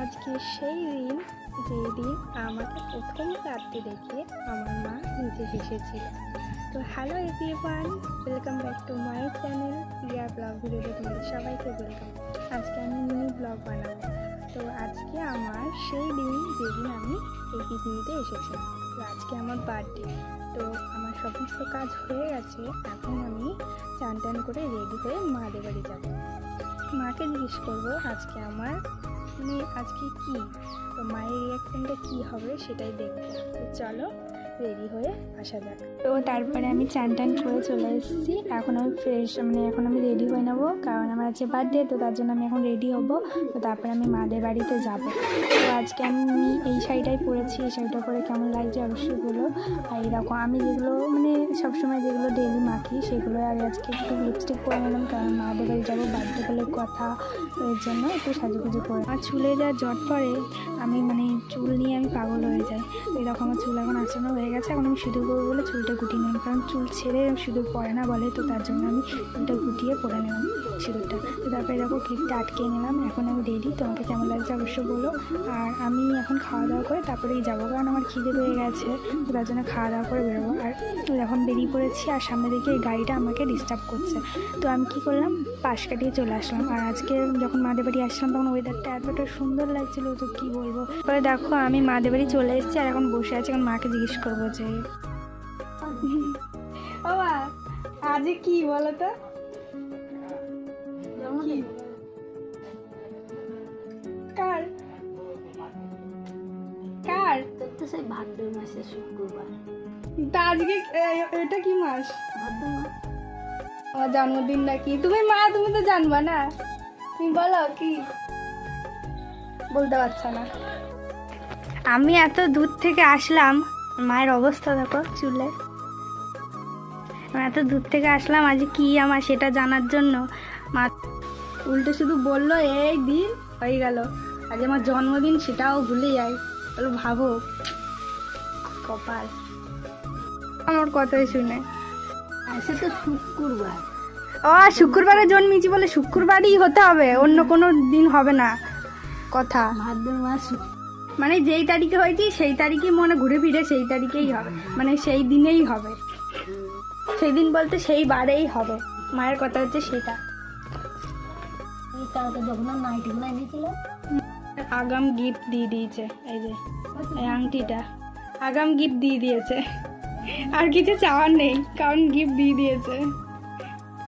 আজকে সেই দিন যেই দিন আমাকে প্রথম কাঁদতে দেখে আমার মা নিজে হেসেছিল। তো hello everyone, welcome back to my channel Priya blog ভিডিওতে তোমাদের সবাইকে ওয়েলকাম। আজকে আমি মিনি ব্লগ বানাবো। তো আজকে আমার সেই দিন যেদিন আমি এই পৃথিবীতে এসেছিলাম। তো আজকে আমার বার্থডে। তো আমার সমস্ত কাজ হয়ে গেছে, এখন আমি চান টান করে রেডি হয়ে মাদের বাড়ি যাবো। মাকে জিজ্ঞেস করবো আজকে আমার আজকে কি, তো মায়ের রিয়াকশনটা কী হবে সেটাই দেখবো। তো চলো রেডি হয়ে আসা যাক। তো তারপরে আমি চান টান করে চলে এসেছি। এখন আমি ফ্রেশ এখন আমি রেডি হয়ে নেবো, কারণ আমার আজকে বার্থডে। তো তার জন্য আমি এখন রেডি হবো। তো তারপরে আমি মাদের বাড়িতে যাব। তো আজকে আমি এই শাড়িটাই পরেছি। এই শাড়িটা পরে কেমন লাগছে অবশ্যই বলো। আর এরকম আমি যেগুলো সবসময় যেগুলো ডেলি মাখি সেগুলো, আর আজকে একটু লিপস্টিক পরে নিলাম, কারণ মাদের বাড়ি যাবো, বার্থডে বলে কথা। এর জন্য একটু সাজুগুজু করে। আর চুলে যা জট পড়ে, আমি চুল নিয়ে আমি পাগল হয়ে যাই। তো এরকম আমার চুল এখন আঁচানো হয়ে গেছে। এখন আমি সিঁদুর করবো বলে চুলটা গুটিয়ে নিলাম, কারণ চুল ছেড়ে সিঁদুর পরে না বলে। তো তার জন্য আমি চুলটা গুটিয়ে পরে নিলাম সিঁদুরটা। তো তারপরে দেখো ক্লিপটা আটকে নিলাম। এখন আমি রেডি। তোমাকে কেমন লাগছে অবশ্যই বলো। আর আমি এখন খাওয়া দাওয়া করে তারপরেই যাবো, কারণ আমার খিদে পেয়ে গেছে। তো তার জন্য খাওয়া দাওয়া করে বেরোবো। আর এখন বেরিয়ে পড়েছি, আর সামনে দেখে এই গাড়িটা আমাকে ডিস্টার্ব করছে। তো আমি কি করলাম, পাশ কাটিয়ে চলে আসলাম। আর আজকে যখন মাদের বাড়ি আসলাম তখন ওয়েদারটা এতটা সুন্দর লাগছিল, তো কি বলবো। এবারে দেখো আমি মাদের বাড়ি চলে এসেছি, আর এখন বসে আছি। এখন মাকে জিজ্ঞেস করবো যে ও মা আজ কি বলো তো, কার কার তো সেই ভাদ্র মাসের শুক্রবার। তা আজকে এটা কি মাস? ভাদ্র মাস। আমার জন্মদিন নাকি? তুমি তো জানবা না, তুমি বলো কি। বলতে পারছ না। আমি এত দূর থেকে আসলাম, মায়ের অবস্থা দেখো চুলে। এত দূর থেকে আসলাম আজ কি আমার সেটা জানার জন্য। মা উল্টে শুধু বললো এই দিন হয়ে গেল, আজ আমার জন্মদিন, সেটাও ভুলে যাই। বলো ভাবো কপাল আমার কথাই শুনে। আজকে তো শুক্রবার। ও শুক্রবারে জন্মেছি বলে শুক্রবারই হতে হবে, অন্য কোনো দিন হবে না কথা। ভাদ্র মাস যেই তারিখে হয়েছি সেই তারিখে ঘুরে ফিরে সেই তারিখেই হবে, সেই দিনেই হবে। সেই দিন বলতে সেই বারেই হবে। মায়ের কথা হচ্ছে সেটা। কালকে যখন নাইটিগুলো এনেছিল, আগাম গিফট দিয়ে দিয়েছে। এই যে এই আংটিটা আগাম গিফট দিয়ে দিয়েছে। আর কিছু চাওয়ার নেই, কারণ গিফট দিয়ে দিয়েছে।